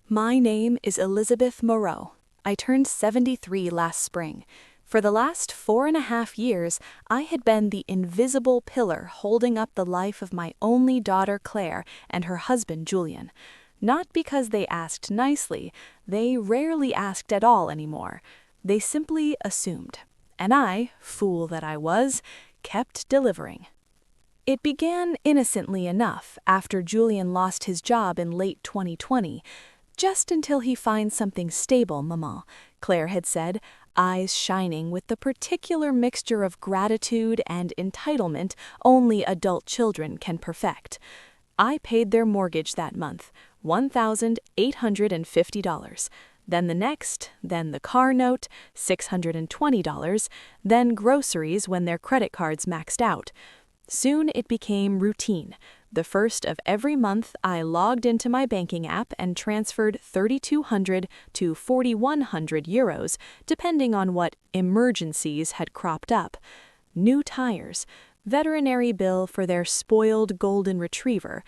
My name is Elizabeth Moreau. I turned 73 last spring. For the last 4.5 years, I had been the invisible pillar holding up the life of my only daughter Claire and her husband Julian. Not because they asked nicely, they rarely asked at all anymore. They simply assumed. And I, fool that I was, kept delivering. It began innocently enough after Julian lost his job in late 2020. Just until he finds something stable, Maman, Claire had said, eyes shining with the particular mixture of gratitude and entitlement only adult children can perfect. I paid their mortgage that month, $1,850. Then the next, then the car note, $620, then groceries when their credit cards maxed out. Soon it became routine. The first of every month, I logged into my banking app and transferred 3,200 to 4,100 euros, depending on what emergencies had cropped up. New tires, veterinary bill for their spoiled golden retriever,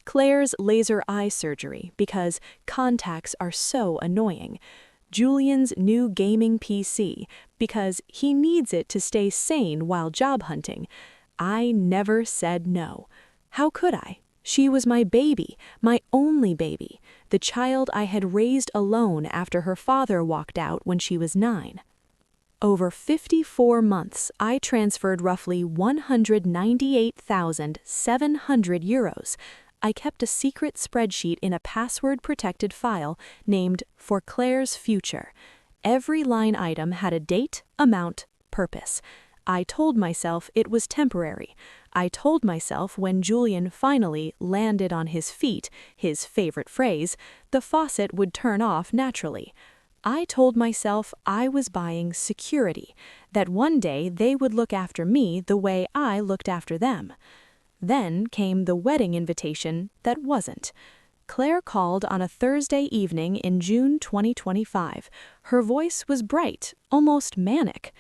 Claire's laser eye surgery because contacts are so annoying, Julian's new gaming PC because he needs it to stay sane while job hunting. I never said no. How could I? She was my baby, my only baby, the child I had raised alone after her father walked out when she was 9. Over 54 months, I transferred roughly 198,700 euros. I kept a secret spreadsheet in a password-protected file named For Claire's Future. Every line item had a date, amount, purpose. I told myself it was temporary. I told myself when Julian finally landed on his feet, his favorite phrase, the faucet would turn off naturally. I told myself I was buying security, that one day they would look after me the way I looked after them. Then came the wedding invitation that wasn't. Claire called on a Thursday evening in June 2025. Her voice was bright, almost manic.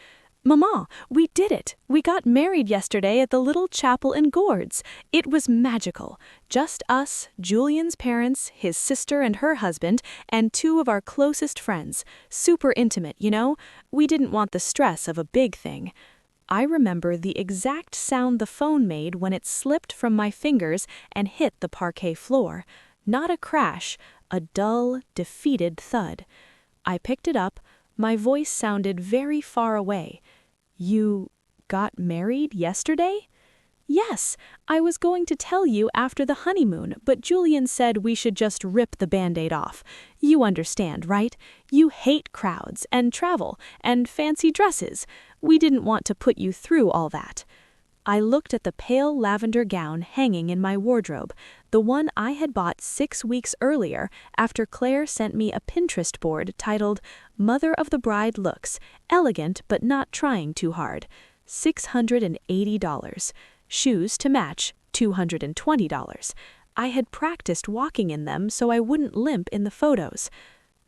"Mama, we did it! We got married yesterday at the little chapel in Gourds. It was magical. Just us, Julian's parents, his sister and her husband, and 2 of our closest friends. Super intimate, you know? We didn't want the stress of a big thing." I remember the exact sound the phone made when it slipped from my fingers and hit the parquet floor. Not a crash, a dull, defeated thud. I picked it up. My voice sounded very far away. "You got married yesterday?" "Yes, I was going to tell you after the honeymoon, but Julian said we should just rip the Band-Aid off. You understand, right? You hate crowds and travel and fancy dresses. We didn't want to put you through all that." I looked at the pale lavender gown hanging in my wardrobe, the one I had bought 6 weeks earlier after Claire sent me a Pinterest board titled Mother of the Bride Looks, Elegant but Not Trying Too Hard, $680. Shoes to match, $220. I had practiced walking in them so I wouldn't limp in the photos.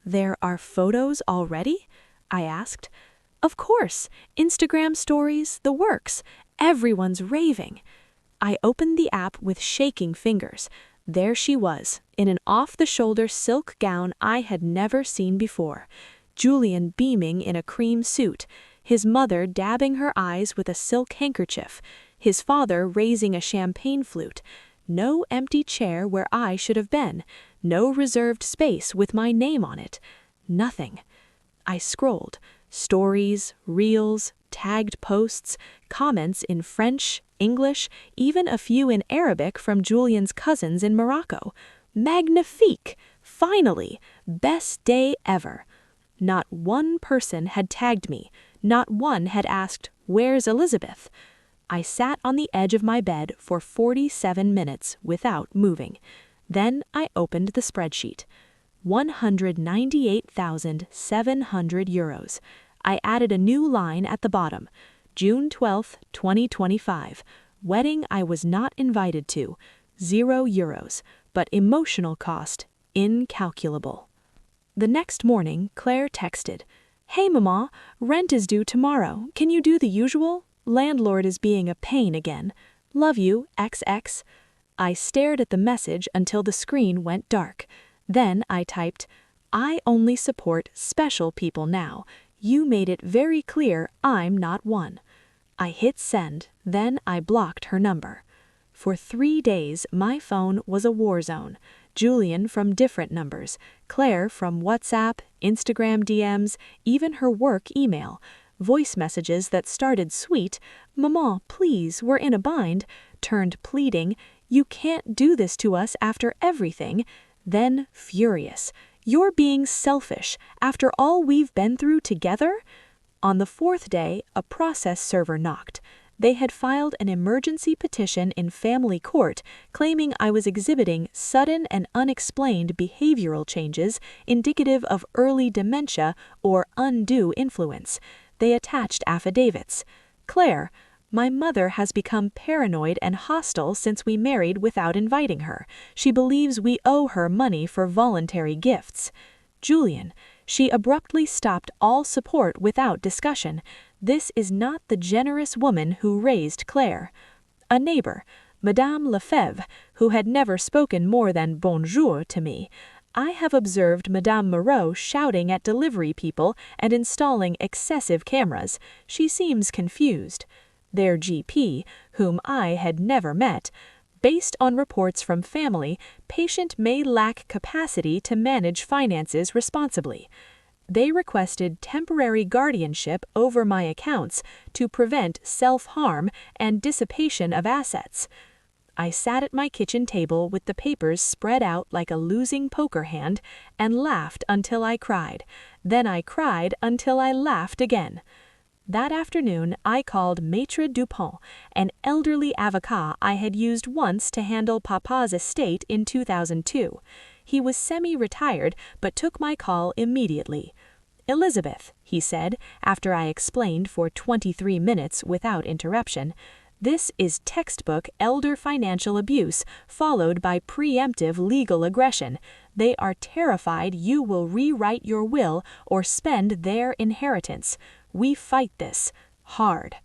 "There are photos already?" I asked. "Of course, Instagram stories, the works. Everyone's raving." I opened the app with shaking fingers. There she was, in an off-the-shoulder silk gown I had never seen before. Julian beaming in a cream suit, his mother dabbing her eyes with a silk handkerchief, his father raising a champagne flute. No empty chair where I should have been, no reserved space with my name on it. Nothing. I scrolled. Stories, reels, tagged posts, comments in French, English, even a few in Arabic from Julian's cousins in Morocco. Magnifique! Finally! Best day ever! Not one person had tagged me. Not one had asked, "Where's Elizabeth?" I sat on the edge of my bed for 47 minutes without moving. Then I opened the spreadsheet. 198,700 euros. I added a new line at the bottom. June 12, 2025. Wedding I was not invited to. 0 euros. But emotional cost, incalculable. The next morning, Claire texted, "Hey Mama, rent is due tomorrow. Can you do the usual? Landlord is being a pain again. Love you, XX." I stared at the message until the screen went dark. Then I typed, "I only support special people now. You made it very clear I'm not one." I hit send, then I blocked her number. For 3 days, my phone was a war zone. Julian from different numbers, Claire from WhatsApp, Instagram DMs, even her work email. Voice messages that started sweet, "Maman, please, we're in a bind," turned pleading, "You can't do this to us after everything," then furious. "You're being selfish after all we've been through together?" On the 4th day, a process server knocked. They had filed an emergency petition in family court claiming I was exhibiting sudden and unexplained behavioral changes indicative of early dementia or undue influence. They attached affidavits. Claire, "My mother has become paranoid and hostile since we married without inviting her. She believes we owe her money for voluntary gifts." Julian, "She abruptly stopped all support without discussion. This is not the generous woman who raised Claire." A neighbor, Madame Lefebvre, who had never spoken more than bonjour to me. "I have observed Madame Moreau shouting at delivery people and installing excessive cameras. She seems confused." Their GP, whom I had never met, "Based on reports from family, patient may lack capacity to manage finances responsibly." They requested temporary guardianship over my accounts to prevent self-harm and dissipation of assets. I sat at my kitchen table with the papers spread out like a losing poker hand and laughed until I cried. Then I cried until I laughed again. That afternoon, I called Maître Dupont, an elderly avocat I had used once to handle Papa's estate in 2002. He was semi-retired but took my call immediately. "Elizabeth," he said, after I explained for 23 minutes without interruption, "this is textbook elder financial abuse followed by preemptive legal aggression. They are terrified you will rewrite your will or spend their inheritance. We fight this hard."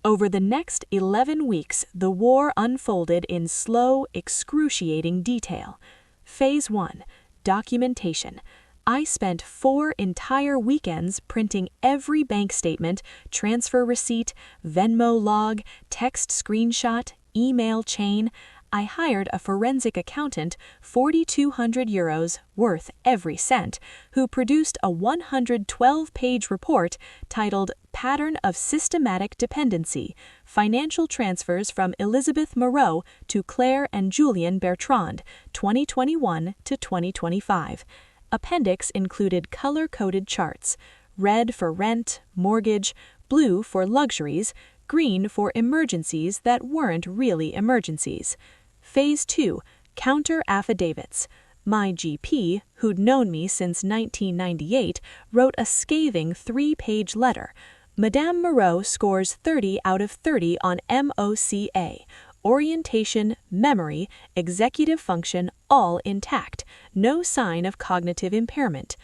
Over the next 11 weeks, the war unfolded in slow, excruciating detail. Phase 1, documentation. I spent 4 entire weekends printing every bank statement, transfer receipt, Venmo log, text screenshot, email chain. I hired a forensic accountant, €4,200 worth every cent, who produced a 112-page report titled Pattern of Systematic Dependency, Financial Transfers from Elizabeth Moreau to Claire and Julian Bertrand, 2021 to 2025. Appendix included color-coded charts, red for rent, mortgage, blue for luxuries, green for emergencies that weren't really emergencies. Phase 2, counter affidavits. My GP, who'd known me since 1998, wrote a scathing 3-page letter. Madame Moreau scores 30 out of 30 on MOCA. Orientation, memory, executive function, all intact. No sign of cognitive impairment.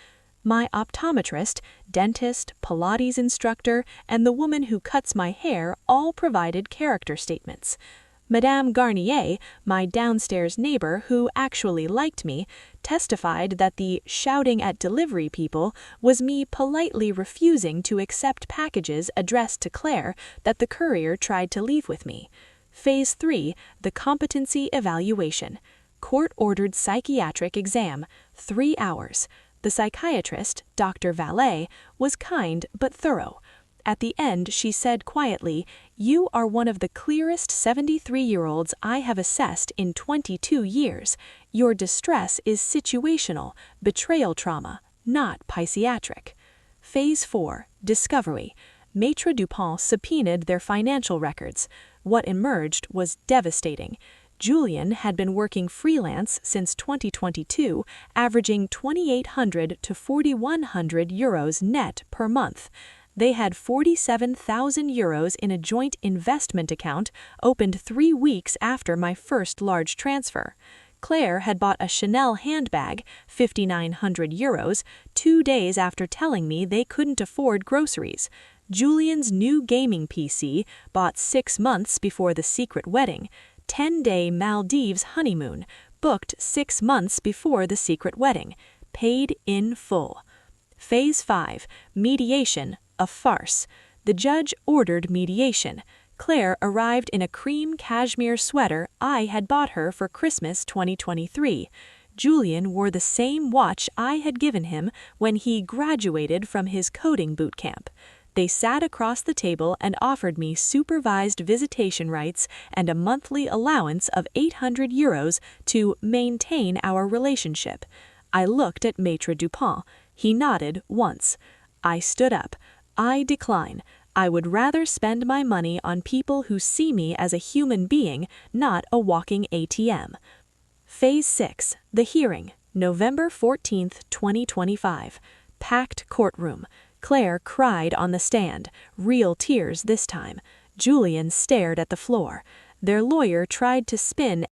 My optometrist, dentist, Pilates instructor, and the woman who cuts my hair all provided character statements. Madame Garnier, my downstairs neighbor who actually liked me, testified that the shouting at delivery people was me politely refusing to accept packages addressed to Claire that the courier tried to leave with me. Phase 3, the competency evaluation. Court-ordered psychiatric exam, 3 hours. The psychiatrist, Dr. Valet, was kind but thorough. At the end, she said quietly, "You are one of the clearest 73-year-olds I have assessed in 22 years. Your distress is situational, betrayal trauma, not psychiatric." Phase 4, discovery. Maître Dupont subpoenaed their financial records. What emerged was devastating. Julian had been working freelance since 2022, averaging €2,800 to €4,100 net per month. They had €47,000 in a joint investment account opened 3 weeks after my first large transfer. Claire had bought a Chanel handbag, €5,900, 2 days after telling me they couldn't afford groceries. Julian's new gaming PC, bought 6 months before the secret wedding. 10-day Maldives honeymoon, booked 6 months before the secret wedding, paid in full. Phase 5, mediation, a farce. The judge ordered mediation. Claire arrived in a cream cashmere sweater I had bought her for Christmas 2023. Julian wore the same watch I had given him when he graduated from his coding boot camp. They sat across the table and offered me supervised visitation rights and a monthly allowance of €800 to maintain our relationship. I looked at Maître Dupont. He nodded once. I stood up. I decline. I would rather spend my money on people who see me as a human being, not a walking ATM. Phase 6, the hearing, November 14, 2025. Packed courtroom. Claire cried on the stand, real tears this time. Julian stared at the floor. Their lawyer tried to spin